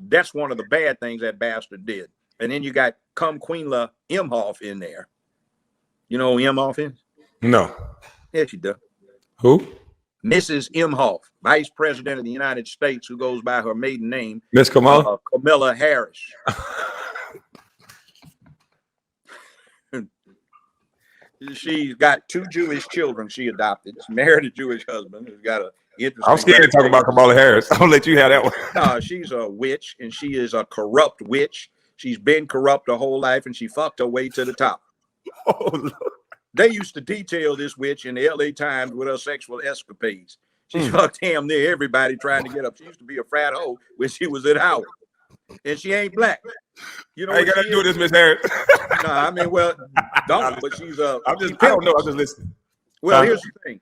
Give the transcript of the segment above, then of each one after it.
That's one of the bad things that bastard did. And then you got Queenla Imhoff in there. You know who Imhoff is? No. Yes, you do. Who? Mrs. Imhoff, Vice President of the United States, who goes by her maiden name, Miss Kamala? Kamala Harris. She's got 2 Jewish children she adopted. She married a Jewish husband who's got a interesting. I'm scared to talk about Kamala Harris. I'll let you have that one. No, she's a witch, and she is a corrupt witch. She's been corrupt her whole life, and she fucked her way to the top. Oh, Lord. They used to detail this witch in the LA Times with her sexual escapades. She fucked damn near everybody trying to get up. She used to be a frat hoe when she was at Howard. And she ain't black. You know, I ain't got to do this, Miss Harris. No, I mean, well, don't, but she's I don't know. I'm just listening. Well, here's the thing.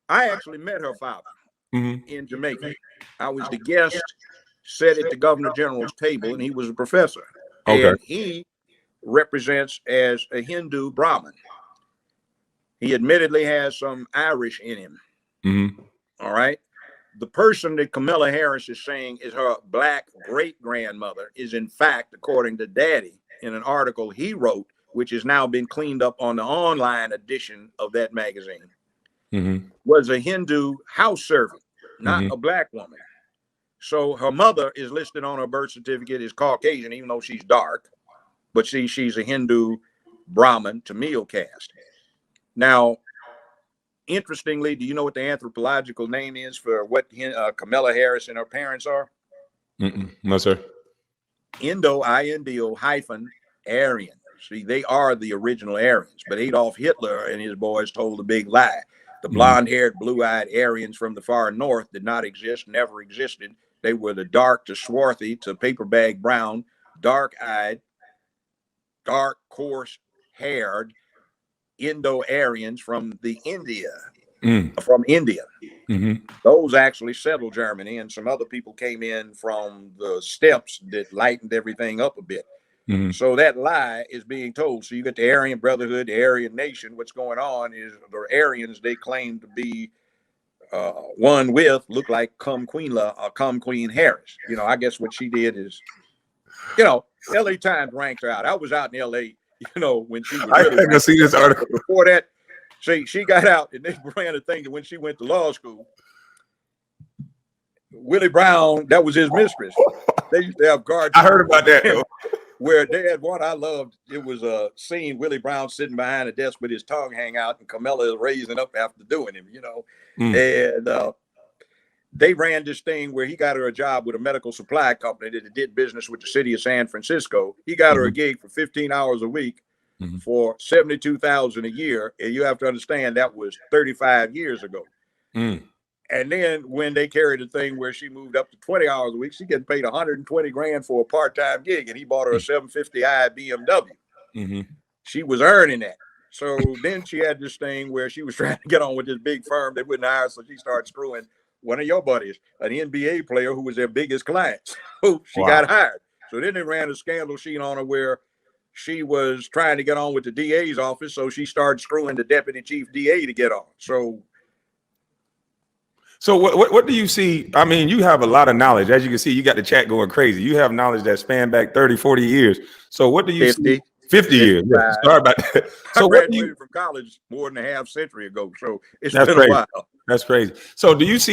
I actually met her father in Jamaica. I was the guest, sat at the Governor General's table, and he was a professor. Okay. And he represents as a Hindu Brahmin. He admittedly has some Irish in him. All right. The person that Kamala Harris is saying is her black great-grandmother is, in fact, according to Daddy, in an article he wrote, which has now been cleaned up on the online edition of that magazine, was a Hindu house servant, not a black woman. So her mother is listed on her birth certificate as Caucasian, even though she's dark. But see, she's a Hindu Brahmin Tamil caste. Now, interestingly, do you know what the anthropological name is for what Kamala Harris and her parents are? No, sir. Indo hyphen Aryan. See, they are the original Aryans, but Adolf Hitler and his boys told a big lie. The blonde-haired, blue-eyed Aryans from the far north did not exist, never existed. They were the dark to swarthy to paper bag brown, dark-eyed, dark, coarse-haired Indo-Aryans from India. Those actually settled Germany, and some other people came in from the steppes that lightened everything up a bit. So that lie is being told. So you got the Aryan Brotherhood, the Aryan Nation. What's going on is the Aryans, they claim to be one with, look like Queen Harris. You know, I guess what she did is, you know, LA Times ranked her out. I was out in LA, you know, when she was really I can see this article. Before that, she got out and they ran a thing that when she went to law school, Willie Brown, that was his mistress. They used to have guards. I heard about that, though. Where they had one I loved. It was a scene, Willie Brown sitting behind a desk with his tongue hang out, and Kamala is raising up after doing him, you know. And they ran this thing where he got her a job with a medical supply company that did business with the city of San Francisco. He got her a gig for 15 hours a week for $72,000 a year. And you have to understand that was 35 years ago. And then when they carried a thing where she moved up to 20 hours a week, she getting paid $120,000 for a part-time gig, and he bought her a 750i BMW. She was earning that. So then she had this thing where she was trying to get on with this big firm they wouldn't hire, so she started screwing one of your buddies, an NBA player who was their biggest client. So she got hired. So then they ran a scandal sheet on her where she was trying to get on with the DA's office, so she started screwing the deputy chief DA to get on. So what do you see? I mean, you have a lot of knowledge. As you can see, you got the chat going crazy. You have knowledge that span back 30, 40 years. So what do you 50, see? 50 years. Yeah, sorry about that. So I what do you graduated from college more than a half century ago. So it's That's been crazy. a while. That's crazy. So do you see